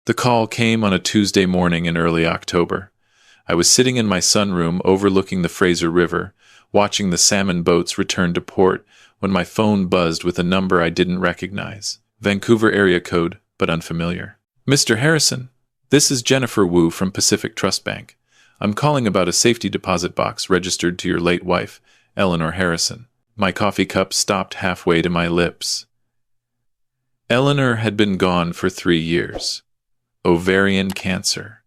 The call came on a Tuesday morning in early October. I was sitting in my sunroom overlooking the Fraser River, watching the salmon boats return to port, when my phone buzzed with a number I didn't recognize. Vancouver area code, but unfamiliar. Mr. Harrison, this is Jennifer Wu from Pacific Trust Bank. I'm calling about a safety deposit box registered to your late wife, Eleanor Harrison. My coffee cup stopped halfway to my lips. Eleanor had been gone for 3 years. Ovarian cancer.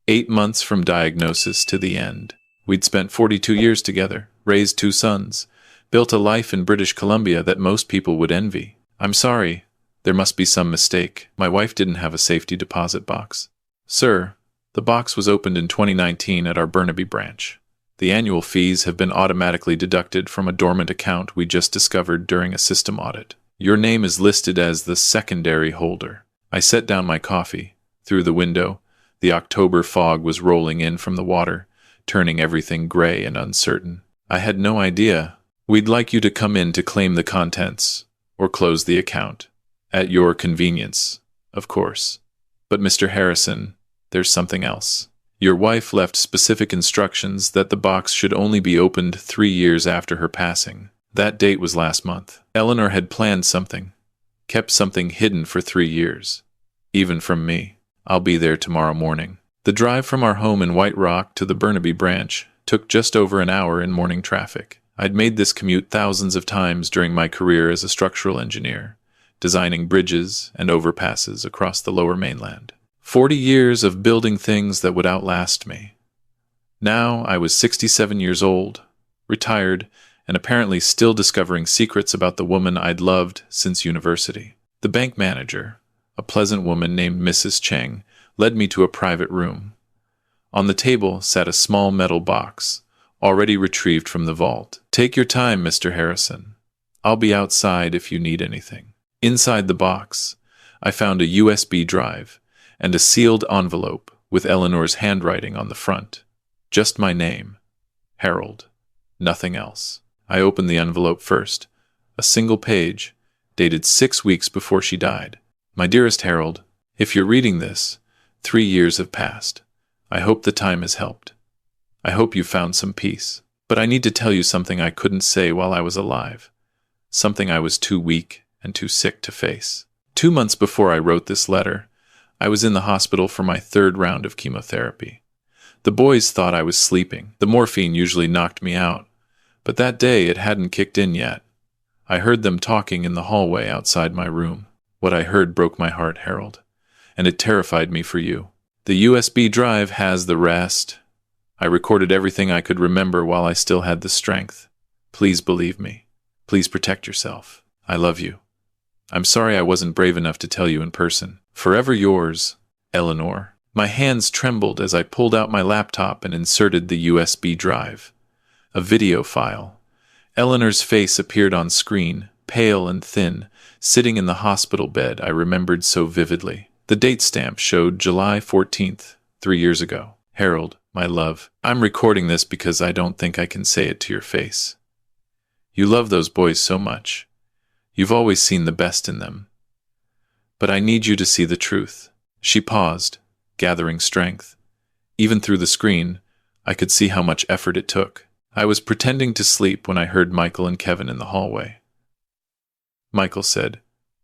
8 months from diagnosis to the end. We'd spent 42 years together, raised 2 sons, built a life in British Columbia that most people would envy. I'm sorry, there must be some mistake. My wife didn't have a safety deposit box. Sir, the box was opened in 2019 at our Burnaby branch. The annual fees have been automatically deducted from a dormant account we just discovered during a system audit. Your name is listed as the secondary holder. I set down my coffee. Through the window, the October fog was rolling in from the water, turning everything gray and uncertain. I had no idea. We'd like you to come in to claim the contents, or close the account. At your convenience, of course. But Mr. Harrison, there's something else. Your wife left specific instructions that the box should only be opened 3 years after her passing. That date was last month. Eleanor had planned something, kept something hidden for 3 years. Even from me. I'll be there tomorrow morning. The drive from our home in White Rock to the Burnaby branch took just over an hour in morning traffic. I'd made this commute thousands of times during my career as a structural engineer, designing bridges and overpasses across the lower mainland. 40 years of building things that would outlast me. Now I was 67 years old, retired, and apparently still discovering secrets about the woman I'd loved since university. The bank manager, a pleasant woman named Mrs. Cheng, led me to a private room. On the table sat a small metal box, already retrieved from the vault. Take your time, Mr. Harrison. I'll be outside if you need anything. Inside the box, I found a USB drive and a sealed envelope with Eleanor's handwriting on the front. Just my name, Harold. Nothing else. I opened the envelope first. A single page, dated 6 weeks before she died. My dearest Harold, if you're reading this, 3 years have passed. I hope the time has helped. I hope you found some peace. But I need to tell you something I couldn't say while I was alive. Something I was too weak and too sick to face. 2 months before I wrote this letter, I was in the hospital for my 3rd round of chemotherapy. The boys thought I was sleeping. The morphine usually knocked me out, but that day it hadn't kicked in yet. I heard them talking in the hallway outside my room. What I heard broke my heart, Harold, and it terrified me for you. The USB drive has the rest. I recorded everything I could remember while I still had the strength. Please believe me. Please protect yourself. I love you. I'm sorry I wasn't brave enough to tell you in person. Forever yours, Eleanor. My hands trembled as I pulled out my laptop and inserted the USB drive. A video file. Eleanor's face appeared on screen, pale and thin, sitting in the hospital bed I remembered so vividly. The date stamp showed July 14th, 3 years ago. Harold, my love, I'm recording this because I don't think I can say it to your face. You love those boys so much. You've always seen the best in them. But I need you to see the truth. She paused, gathering strength. Even through the screen, I could see how much effort it took. I was pretending to sleep when I heard Michael and Kevin in the hallway. Michael said,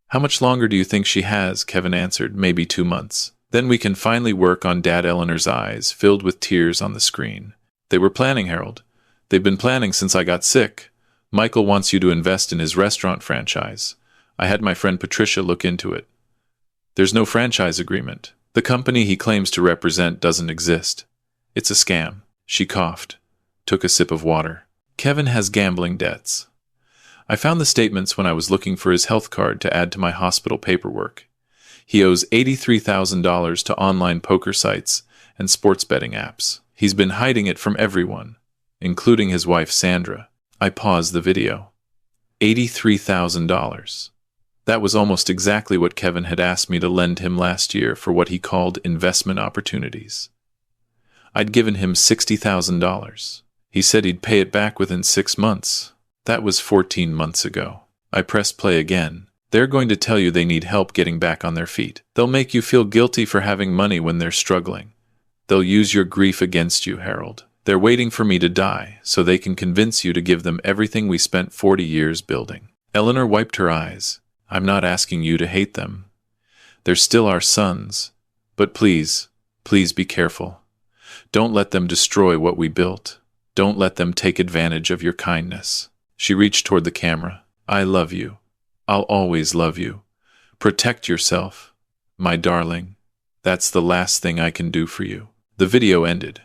"How much longer do you think she has?" Kevin answered, "Maybe 2 months. Then we can finally work on Dad." Eleanor's eyes filled with tears on the screen. "They were planning, Harold. They've been planning since I got sick. Michael wants you to invest in his restaurant franchise. I had my friend Patricia look into it. There's no franchise agreement. The company he claims to represent doesn't exist. It's a scam." She coughed, took a sip of water. "Kevin has gambling debts. I found the statements when I was looking for his health card to add to my hospital paperwork. He owes $83,000 to online poker sites and sports betting apps. He's been hiding it from everyone, including his wife Sandra." I paused the video. $83,000. That was almost exactly what Kevin had asked me to lend him last year for what he called investment opportunities. I'd given him $60,000. He said he'd pay it back within 6 months. That was 14 months ago. I pressed play again. They're going to tell you they need help getting back on their feet. They'll make you feel guilty for having money when they're struggling. They'll use your grief against you, Harold. They're waiting for me to die so they can convince you to give them everything we spent 40 years building. Eleanor wiped her eyes. I'm not asking you to hate them. They're still our sons. But please, please be careful. Don't let them destroy what we built. Don't let them take advantage of your kindness. She reached toward the camera. I love you. I'll always love you. Protect yourself, my darling. That's the last thing I can do for you. The video ended.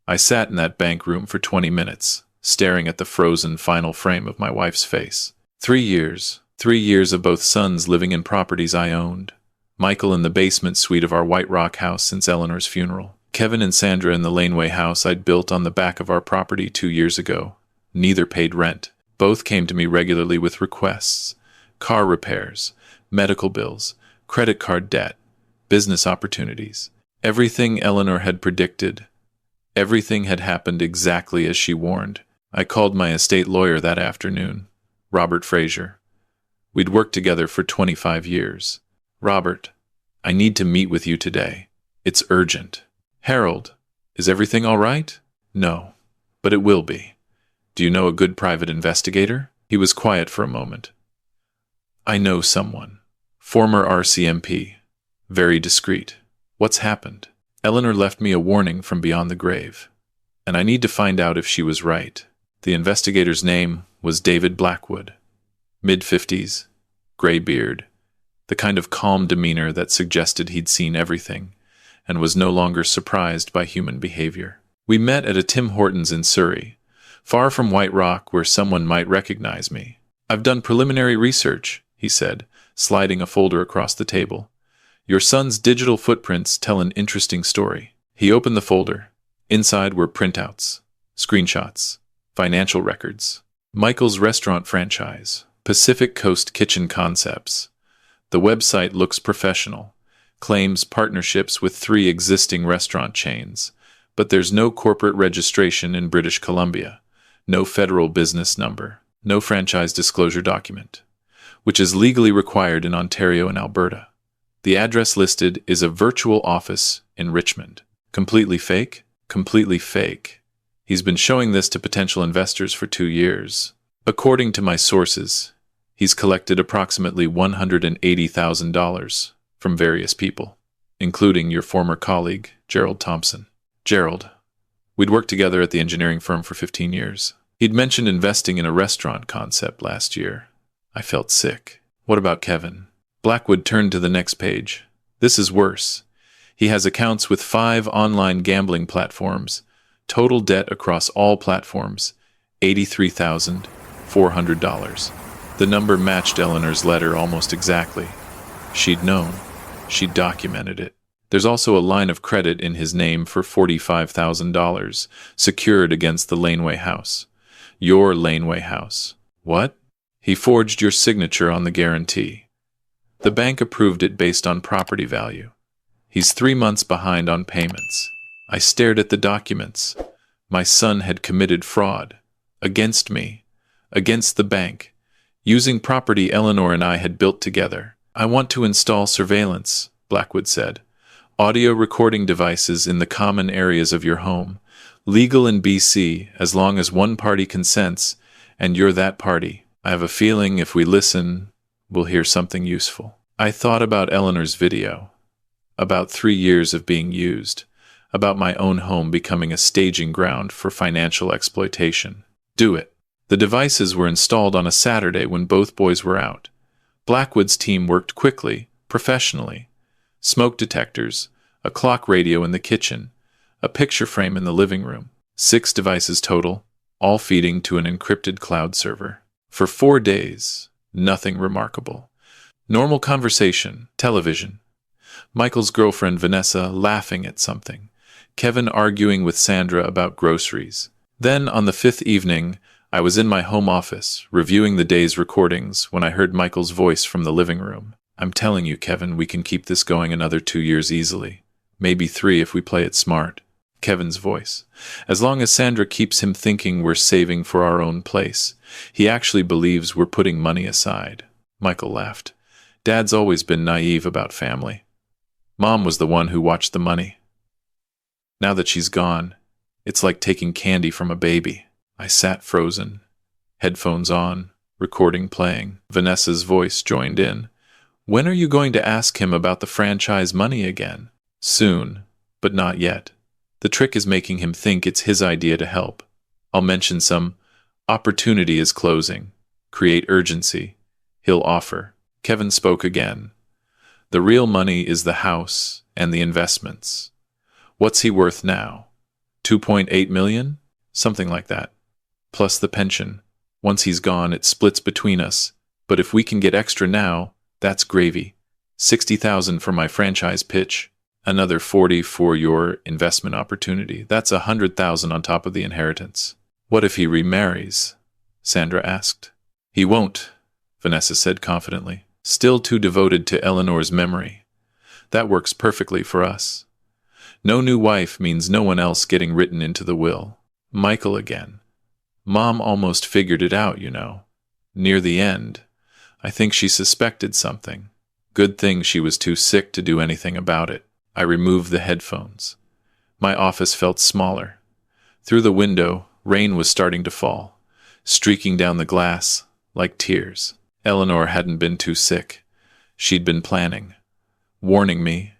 I sat in that bank room for 20 minutes, staring at the frozen final frame of my wife's face. 3 years. 3 years of both sons living in properties I owned. Michael in the basement suite of our White Rock house since Eleanor's funeral. Kevin and Sandra in the laneway house I'd built on the back of our property 2 years ago. Neither paid rent. Both came to me regularly with requests. Car repairs, medical bills, credit card debt, business opportunities. Everything Eleanor had predicted. Everything had happened exactly as she warned. I called my estate lawyer that afternoon, Robert Fraser. We'd worked together for 25 years. Robert, I need to meet with you today. It's urgent. Harold, is everything all right? No, but it will be. Do you know a good private investigator? He was quiet for a moment. I know someone. Former RCMP. Very discreet. What's happened? Eleanor left me a warning from beyond the grave, and I need to find out if she was right. The investigator's name was David Blackwood. Mid-50s, gray beard, the kind of calm demeanor that suggested he'd seen everything and was no longer surprised by human behavior. We met at a Tim Hortons in Surrey, far from White Rock where someone might recognize me. I've done preliminary research, he said, sliding a folder across the table. Your son's digital footprints tell an interesting story. He opened the folder. Inside were printouts, screenshots, financial records. Michael's restaurant franchise, Pacific Coast Kitchen Concepts. The website looks professional, claims partnerships with 3 existing restaurant chains, but there's no corporate registration in British Columbia, no federal business number, no franchise disclosure document, which is legally required in Ontario and Alberta. The address listed is a virtual office in Richmond. Completely fake? Completely fake. He's been showing this to potential investors for 2 years. According to my sources, he's collected approximately $180,000 from various people, including your former colleague, Gerald Thompson. Gerald. We'd worked together at the engineering firm for 15 years. He'd mentioned investing in a restaurant concept last year. I felt sick. What about Kevin? Blackwood turned to the next page. This is worse. He has accounts with 5 online gambling platforms. Total debt across all platforms, $83,400. The number matched Eleanor's letter almost exactly. She'd known. She'd documented it. There's also a line of credit in his name for $45,000, secured against the laneway house. Your laneway house. What? He forged your signature on the guarantee. The bank approved it based on property value. He's 3 months behind on payments. I stared at the documents. My son had committed fraud. Against me. Against the bank. Using property Eleanor and I had built together. I want to install surveillance, Blackwood said. Audio recording devices in the common areas of your home. Legal in BC as long as one party consents, and you're that party. I have a feeling if we listen, we'll hear something useful. I thought about Eleanor's video, about 3 years of being used, about my own home becoming a staging ground for financial exploitation. Do it. The devices were installed on a Saturday when both boys were out. Blackwood's team worked quickly, professionally. Smoke detectors, a clock radio in the kitchen, a picture frame in the living room. 6 devices total, all feeding to an encrypted cloud server. For 4 days, nothing remarkable. Normal conversation, television. Michael's girlfriend Vanessa laughing at something. Kevin arguing with Sandra about groceries. Then, on the 5th evening, I was in my home office, reviewing the day's recordings, when I heard Michael's voice from the living room. I'm telling you, Kevin, we can keep this going another 2 years easily. Maybe 3 if we play it smart. Kevin's voice. As long as Sandra keeps him thinking we're saving for our own place. He actually believes we're putting money aside. Michael laughed. Dad's always been naive about family. Mom was the one who watched the money. Now that she's gone, it's like taking candy from a baby. I sat frozen, headphones on, recording playing. Vanessa's voice joined in. When are you going to ask him about the franchise money again? Soon, but not yet. The trick is making him think it's his idea to help. I'll mention some opportunity is closing. Create urgency. He'll offer. Kevin spoke again. The real money is the house and the investments. What's he worth now? 2.8 million? Something like that. Plus the pension. Once he's gone, it splits between us. But if we can get extra now, that's gravy. 60,000 for my franchise pitch. Another 40 for your investment opportunity. That's 100,000 on top of the inheritance. What if he remarries? Sandra asked. He won't, Vanessa said confidently. Still too devoted to Eleanor's memory. That works perfectly for us. No new wife means no one else getting written into the will. Michael again. Mom almost figured it out, you know. Near the end, I think she suspected something. Good thing she was too sick to do anything about it. I removed the headphones. My office felt smaller. Through the window, rain was starting to fall, streaking down the glass like tears. Eleanor hadn't been too sick. She'd been planning, warning me,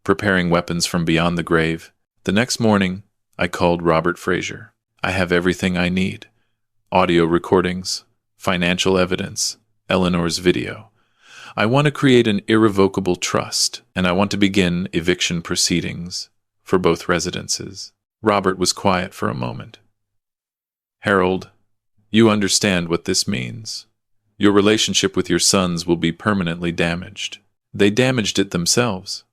preparing weapons from beyond the grave. The next morning, I called Robert Fraser. I have everything I need. Audio recordings, financial evidence, Eleanor's video. I want to create an irrevocable trust, and I want to begin eviction proceedings for both residences. Robert was quiet for a moment. Harold, you understand what this means. Your relationship with your sons will be permanently damaged. They damaged it themselves.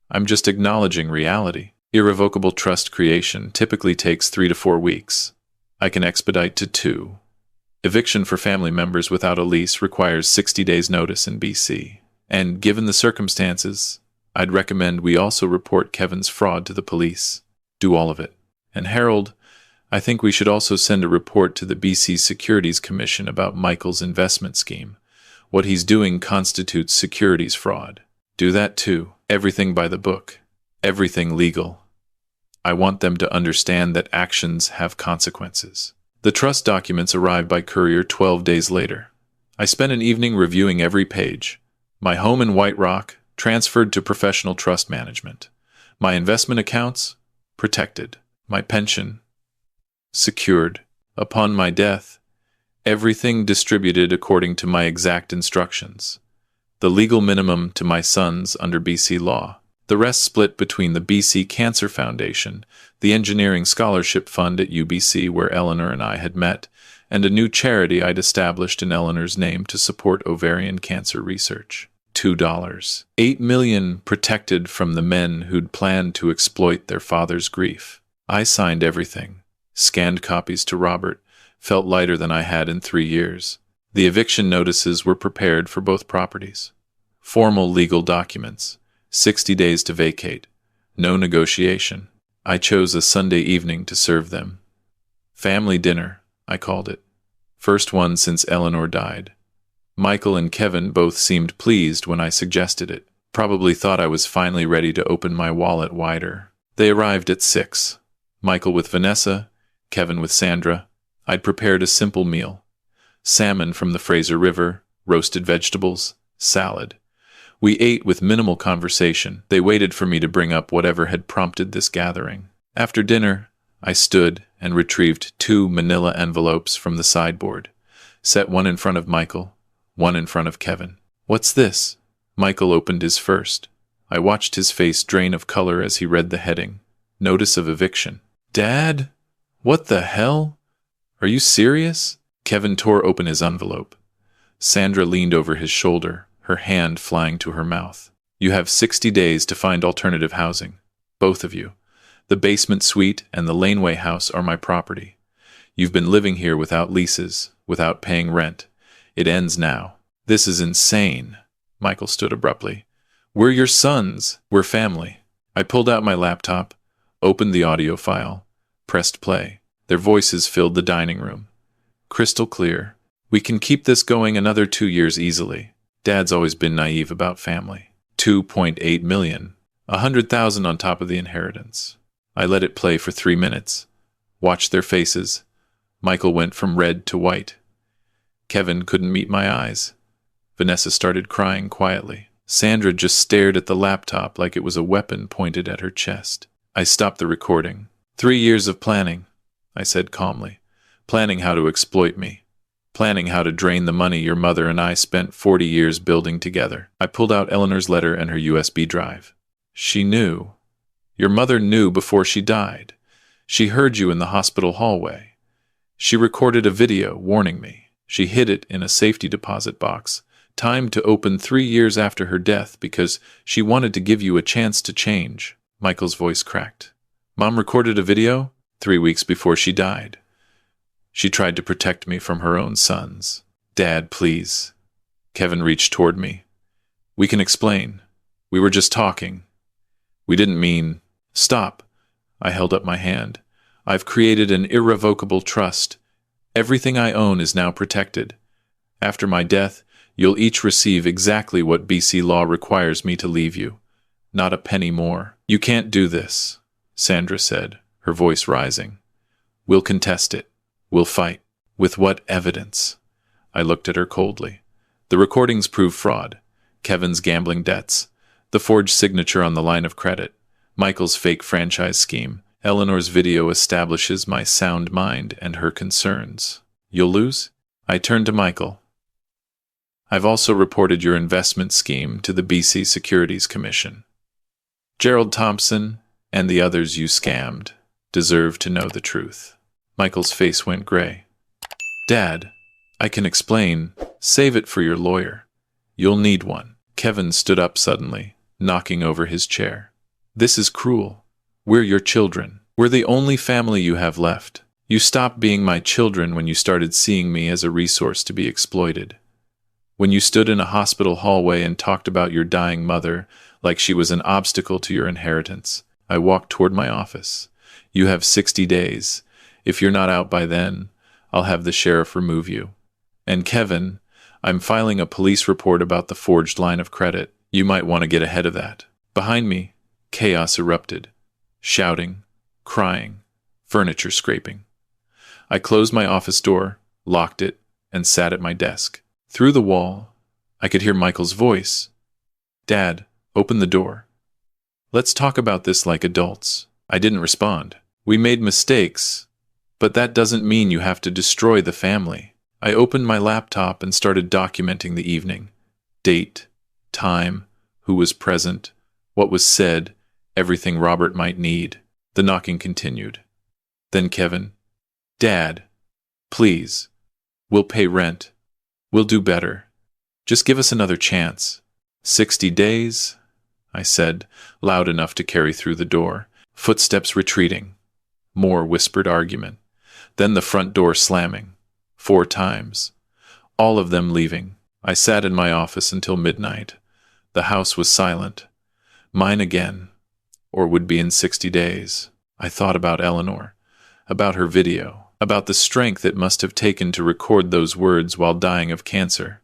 I'm just acknowledging reality. Irrevocable trust creation typically takes 3 to 4 weeks. I can expedite to 2. Eviction for family members without a lease requires 60 days notice in BC. And given the circumstances, I'd recommend we also report Kevin's fraud to the police. Do all of it. And Harold, I think we should also send a report to the BC Securities Commission about Michael's investment scheme. What he's doing constitutes securities fraud. Do that too. Everything by the book. Everything legal. I want them to understand that actions have consequences. The trust documents arrived by courier 12 days later. I spent an evening reviewing every page. My home in White Rock transferred to professional trust management. My investment accounts protected. My pension secured. Upon my death, everything distributed according to my exact instructions. The legal minimum to my sons under BC law. The rest split between the BC Cancer Foundation, the Engineering Scholarship Fund at UBC where Eleanor and I had met, and a new charity I'd established in Eleanor's name to support ovarian cancer research. $2. $8 million protected from the men who'd planned to exploit their father's grief. I signed everything. Scanned copies to Robert. Felt lighter than I had in 3 years. The eviction notices were prepared for both properties. Formal legal documents. 60 days to vacate. No negotiation. I chose a Sunday evening to serve them. Family dinner, I called it. First one since Eleanor died. Michael and Kevin both seemed pleased when I suggested it. Probably thought I was finally ready to open my wallet wider. They arrived at 6. Michael with Vanessa, Kevin with Sandra. I'd prepared a simple meal. Salmon from the Fraser River, roasted vegetables, salad. We ate with minimal conversation. They waited for me to bring up whatever had prompted this gathering. After dinner, I stood and retrieved 2 manila envelopes from the sideboard. Set one in front of Michael, one in front of Kevin. What's this? Michael opened his first. I watched his face drain of color as he read the heading. Notice of eviction. Dad? What the hell? Are you serious? Kevin tore open his envelope. Sandra leaned over his shoulder, her hand flying to her mouth. You have 60 days to find alternative housing. Both of you. The basement suite and the laneway house are my property. You've been living here without leases, without paying rent. It ends now. This is insane. Michael stood abruptly. We're your sons. We're family. I pulled out my laptop, opened the audio file, pressed play. Their voices filled the dining room. Crystal clear. We can keep this going another 2 years easily. Dad's always been naive about family. 2.8 million. 100,000 on top of the inheritance. I let it play for 3 minutes. Watched their faces. Michael went from red to white. Kevin couldn't meet my eyes. Vanessa started crying quietly. Sandra just stared at the laptop like it was a weapon pointed at her chest. I stopped the recording. 3 years of planning, I said calmly. Planning how to exploit me. Planning how to drain the money your mother and I spent 40 years building together. I pulled out Eleanor's letter and her USB drive. She knew. Your mother knew before she died. She heard you in the hospital hallway. She recorded a video warning me. She hid it in a safety deposit box, timed to open 3 years after her death because she wanted to give you a chance to change. Michael's voice cracked. Mom recorded a video 3 weeks before she died. She tried to protect me from her own sons. Dad, please. Kevin reached toward me. We can explain. We were just talking. We didn't mean... Stop. I held up my hand. I've created an irrevocable trust. Everything I own is now protected. After my death, you'll each receive exactly what BC law requires me to leave you. Not a penny more. You can't do this, Sandra said, her voice rising. We'll contest it. We'll fight. With what evidence? I looked at her coldly. The recordings prove fraud. Kevin's gambling debts. The forged signature on the line of credit. Michael's fake franchise scheme. Eleanor's video establishes my sound mind and her concerns. You'll lose? I turned to Michael. I've also reported your investment scheme to the BC Securities Commission. Gerald Thompson and the others you scammed deserve to know the truth. Michael's face went gray. Dad, I can explain. Save it for your lawyer. You'll need one. Kevin stood up suddenly, knocking over his chair. This is cruel. We're your children. We're the only family you have left. You stopped being my children when you started seeing me as a resource to be exploited. When you stood in a hospital hallway and talked about your dying mother like she was an obstacle to your inheritance, I walked toward my office. You have 60 days. If you're not out by then, I'll have the sheriff remove you. And Kevin, I'm filing a police report about the forged line of credit. You might want to get ahead of that. Behind me, chaos erupted. Shouting, crying, furniture scraping. I closed my office door, locked it, and sat at my desk. Through the wall, I could hear Michael's voice. Dad, open the door. Let's talk about this like adults. I didn't respond. We made mistakes, but that doesn't mean you have to destroy the family. I opened my laptop and started documenting the evening. Date, time, who was present, what was said, everything Robert might need. The knocking continued. Then Kevin, Dad, please, we'll pay rent. We'll do better. Just give us another chance. 60 days, I said, loud enough to carry through the door. Footsteps retreating. More whispered argument. Then the front door slamming. 4 times. All of them leaving. I sat in my office until midnight. The house was silent. Mine again. Or would be in 60 days. I thought about Eleanor. About her video. About the strength it must have taken to record those words while dying of cancer.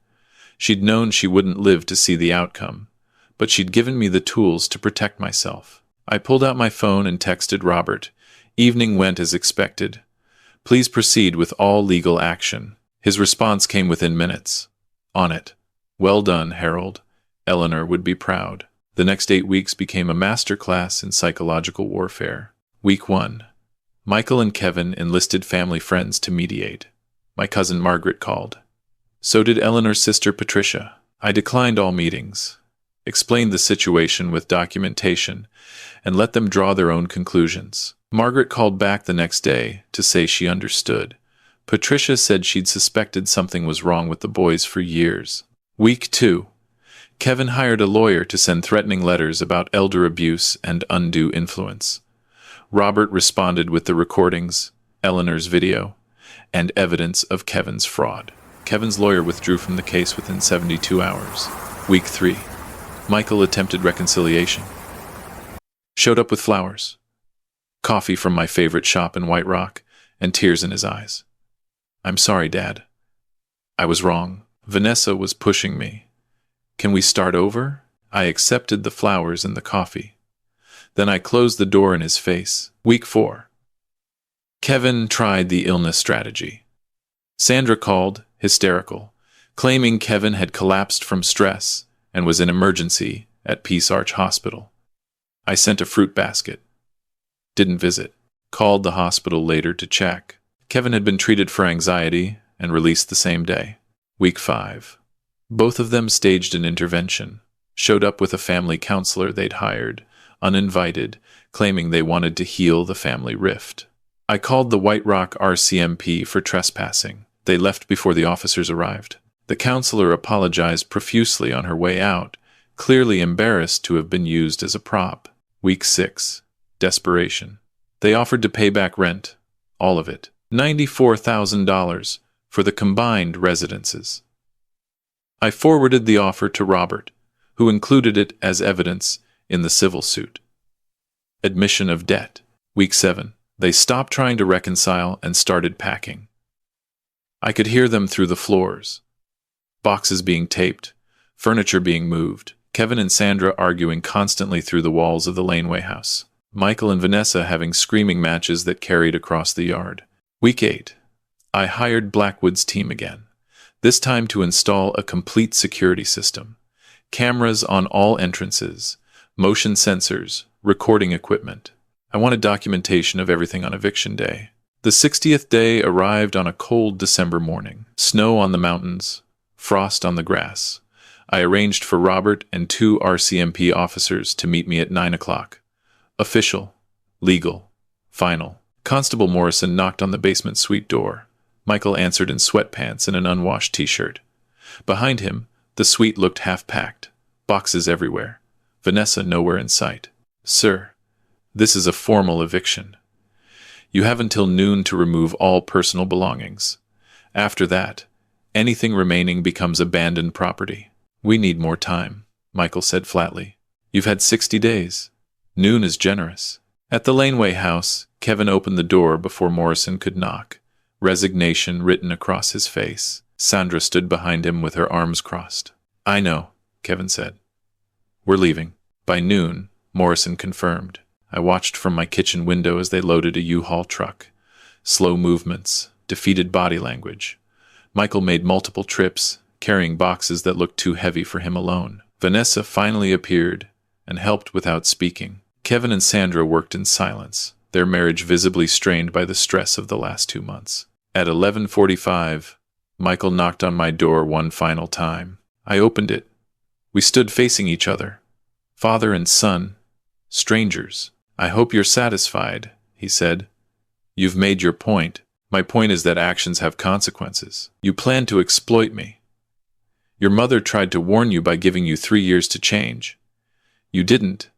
She'd known she wouldn't live to see the outcome, but she'd given me the tools to protect myself. I pulled out my phone and texted Robert. Evening went as expected. Please proceed with all legal action. His response came within minutes. On it. Well done, Harold. Eleanor would be proud. The next 8 weeks became a master class in psychological warfare. Week 1. Michael and Kevin enlisted family friends to mediate. My cousin Margaret called. So did Eleanor's sister Patricia. I declined all meetings, explained the situation with documentation, and let them draw their own conclusions. Margaret called back the next day to say she understood. Patricia said she'd suspected something was wrong with the boys for years. Week 2. Kevin hired a lawyer to send threatening letters about elder abuse and undue influence. Robert responded with the recordings, Eleanor's video, and evidence of Kevin's fraud. Kevin's lawyer withdrew from the case within 72 hours. Week 3. Michael attempted reconciliation. Showed up with flowers, coffee from my favorite shop in White Rock, and tears in his eyes. I'm sorry, Dad. I was wrong. Vanessa was pushing me. Can we start over? I accepted the flowers and the coffee. Then I closed the door in his face. Week 4. Kevin tried the illness strategy. Sandra called, hysterical, claiming Kevin had collapsed from stress and was in emergency at Peace Arch Hospital. I sent a fruit basket. Didn't visit. Called the hospital later to check. Kevin had been treated for anxiety and released the same day. Week 5. Both of them staged an intervention. Showed up with a family counselor they'd hired, uninvited, claiming they wanted to heal the family rift. I called the White Rock RCMP for trespassing. They left before the officers arrived. The counselor apologized profusely on her way out, clearly embarrassed to have been used as a prop. Week 6. Desperation. They offered to pay back rent, all of it, $94,000 for the combined residences. I forwarded the offer to Robert, who included it as evidence in the civil suit. Admission of debt. Week 7. They stopped trying to reconcile and started packing. I could hear them through the floors. Boxes being taped, furniture being moved, Kevin and Sandra arguing constantly through the walls of the laneway house. Michael and Vanessa having screaming matches that carried across the yard. Week 8. I hired Blackwood's team again, this time to install a complete security system. Cameras on all entrances, motion sensors, recording equipment. I wanted documentation of everything on eviction day. The 60th day arrived on a cold December morning. Snow on the mountains, frost on the grass. I arranged for Robert and 2 RCMP officers to meet me at 9 o'clock. Official, legal, final. Constable Morrison knocked on the basement suite door. Michael answered in sweatpants and an unwashed t-shirt. Behind him, the suite looked half-packed, boxes everywhere. Vanessa nowhere in sight. Sir, this is a formal eviction. You have until noon to remove all personal belongings. After that, anything remaining becomes abandoned property. We need more time, Michael said flatly. You've had 60 days. Noon is generous. At the laneway house, Kevin opened the door before Morrison could knock, resignation written across his face. Sandra stood behind him with her arms crossed. I know, Kevin said. We're leaving. By noon, Morrison confirmed. I watched from my kitchen window as they loaded a U-Haul truck. Slow movements, defeated body language. Michael made multiple trips, carrying boxes that looked too heavy for him alone. Vanessa finally appeared and helped without speaking. Kevin and Sandra worked in silence, their marriage visibly strained by the stress of the last 2 months. At 11:45, Michael knocked on my door one final time. I opened it. We stood facing each other, father and son, strangers. I hope you're satisfied, he said. You've made your point. My point is that actions have consequences. You plan to exploit me. Your mother tried to warn you by giving you 3 years to change. You didn't.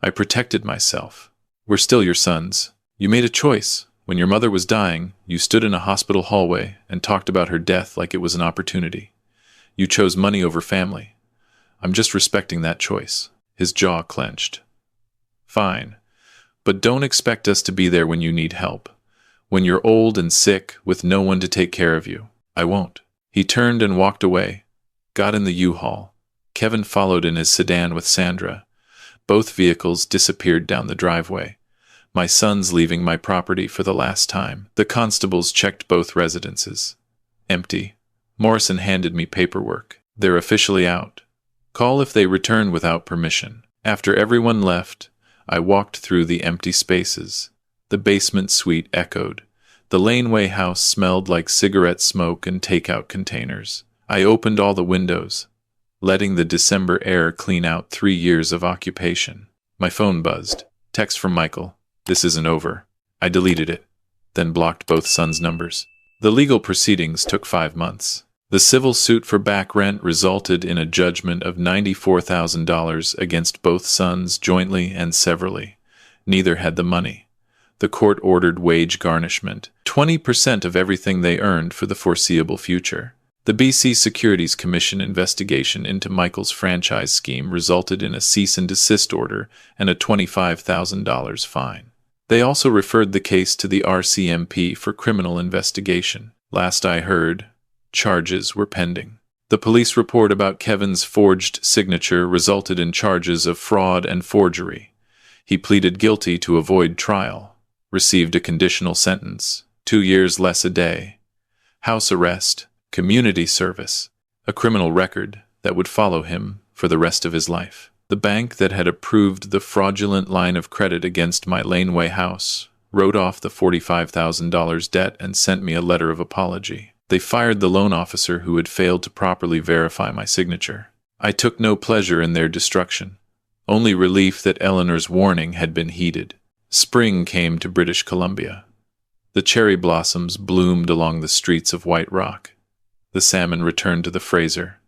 I protected myself. We're still your sons. You made a choice. When your mother was dying, you stood in a hospital hallway and talked about her death like it was an opportunity. You chose money over family. I'm just respecting that choice. His jaw clenched. Fine. But don't expect us to be there when you need help. When you're old and sick with no one to take care of you. I won't. He turned and walked away, got in the U-Haul. Kevin followed in his sedan with Sandra. Both vehicles disappeared down the driveway. My sons leaving my property for the last time. The constables checked both residences. Empty. Morrison handed me paperwork. They're officially out. Call if they return without permission. After everyone left, I walked through the empty spaces. The basement suite echoed. The laneway house smelled like cigarette smoke and takeout containers. I opened all the windows, letting the December air clean out 3 years of occupation. My phone buzzed. Text from Michael. This isn't over. I deleted it, then blocked both sons' numbers. The legal proceedings took 5 months. The civil suit for back rent resulted in a judgment of $94,000 against both sons jointly and severally. Neither had the money. The court ordered wage garnishment, 20% of everything they earned for the foreseeable future. The BC Securities Commission investigation into Michael's franchise scheme resulted in a cease and desist order and a $25,000 fine. They also referred the case to the RCMP for criminal investigation. Last I heard, charges were pending. The police report about Kevin's forged signature resulted in charges of fraud and forgery. He pleaded guilty to avoid trial, received a conditional sentence, 2 years less a day, house arrest, community service, a criminal record that would follow him for the rest of his life. The bank that had approved the fraudulent line of credit against my laneway house wrote off the $45,000 debt and sent me a letter of apology. They fired the loan officer who had failed to properly verify my signature. I took no pleasure in their destruction, only relief that Eleanor's warning had been heeded. Spring came to British Columbia. The cherry blossoms bloomed along the streets of White Rock. The salmon returned to the Fraser.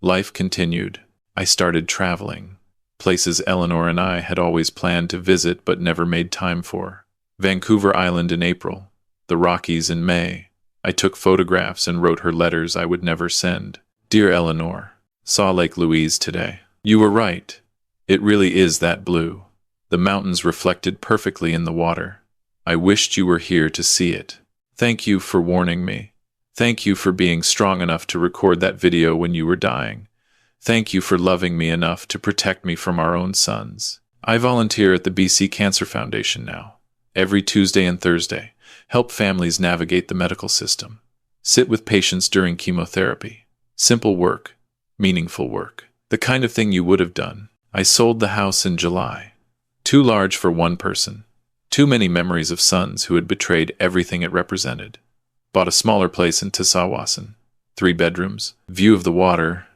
Life continued. I started traveling, places Eleanor and I had always planned to visit but never made time for. Vancouver Island in April, the Rockies in May. I took photographs and wrote her letters I would never send. Dear Eleanor, saw Lake Louise today. You were right. It really is that blue. The mountains reflected perfectly in the water. I wished you were here to see it. Thank you for warning me. Thank you for being strong enough to record that video when you were dying. Thank you for loving me enough to protect me from our own sons. I volunteer at the BC Cancer Foundation now. Every Tuesday and Thursday, help families navigate the medical system. Sit with patients during chemotherapy. Simple work, meaningful work. The kind of thing you would have done. I sold the house in July. Too large for one person. Too many memories of sons who had betrayed everything it represented. Bought a smaller place in Tissawasan. 3 bedrooms, view of the water,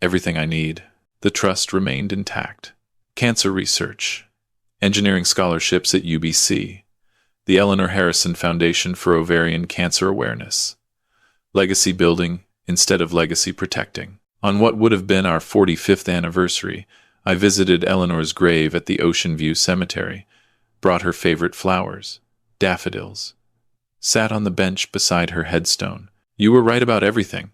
everything I need. The trust remained intact. Cancer research. Engineering scholarships at UBC. The Eleanor Harrison Foundation for Ovarian Cancer Awareness. Legacy building instead of legacy protecting. On what would have been our 45th anniversary, I visited Eleanor's grave at the Ocean View Cemetery, brought her favorite flowers, daffodils. Sat on the bench beside her headstone. You were right about everything,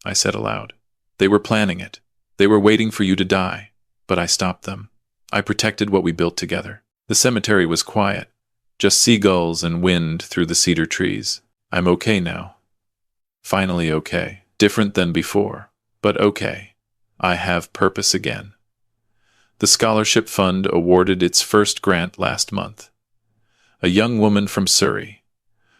I said aloud. They were planning it. They were waiting for you to die, but I stopped them. I protected what we built together. The cemetery was quiet, just seagulls and wind through the cedar trees. I'm okay now. Finally okay. Different than before, but okay. I have purpose again. The scholarship fund awarded its first grant last month. A young woman from Surrey,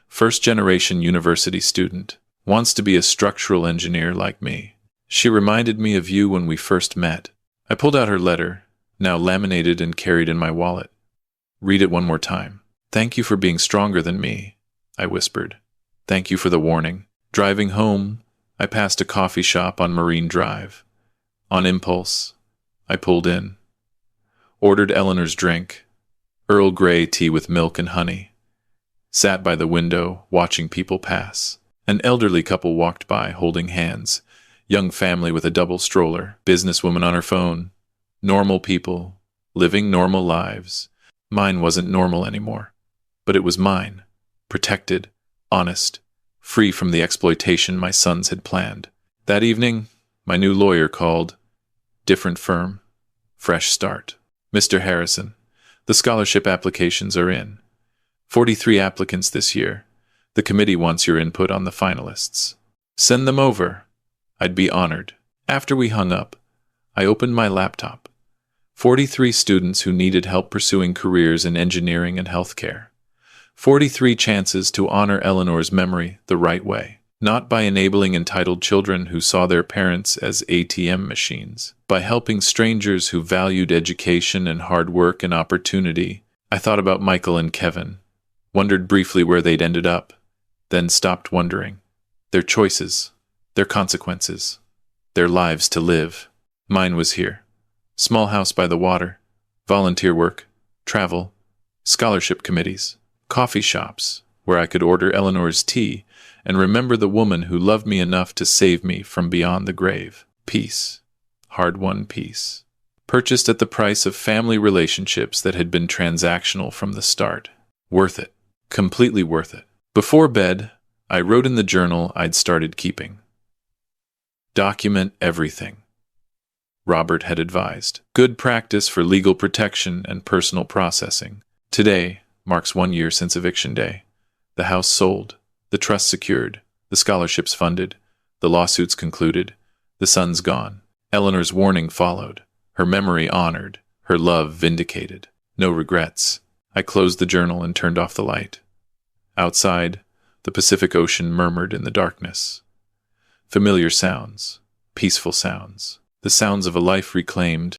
first-generation university student, wants to be a structural engineer like me. She reminded me of you when we first met. I pulled out her letter, now laminated and carried in my wallet. Read it one more time. Thank you for being stronger than me, I whispered. Thank you for the warning. Driving home, I passed a coffee shop on Marine Drive. On impulse, I pulled in. Ordered Eleanor's drink, Earl Grey tea with milk and honey. Sat by the window, watching people pass. An elderly couple walked by, holding hands. Young family with a double stroller, businesswoman on her phone. Normal people, living normal lives. Mine wasn't normal anymore, but it was mine. Protected, honest, free from the exploitation my sons had planned. That evening, my new lawyer called. Different firm, fresh start. Mr. Harrison, the scholarship applications are in. 43 applicants this year. The committee wants your input on the finalists. Send them over. I'd be honored. After we hung up, I opened my laptop. 43 students who needed help pursuing careers in engineering and healthcare. 43 chances to honor Eleanor's memory the right way. Not by enabling entitled children who saw their parents as ATM machines. By helping strangers who valued education and hard work and opportunity. I thought about Michael and Kevin. Wondered briefly where they'd ended up. Then stopped wondering. Their choices. Their consequences. Their lives to live. Mine was here. Small house by the water. Volunteer work. Travel. Scholarship committees. Coffee shops, where I could order Eleanor's tea and remember the woman who loved me enough to save me from beyond the grave. Peace. Hard-won peace. Purchased at the price of family relationships that had been transactional from the start. Worth it. Completely worth it. Before bed, I wrote in the journal I'd started keeping. Document everything. Robert had advised. Good practice for legal protection and personal processing. Today marks 1 year since eviction day. The house sold. The trust secured, the scholarships funded, the lawsuits concluded, The sun's gone. Eleanor's warning followed. Her memory honored. Her love vindicated. No regrets. I closed the journal and turned off the light. Outside, the Pacific Ocean murmured in the darkness. Familiar sounds. Peaceful sounds. The sounds of a life reclaimed,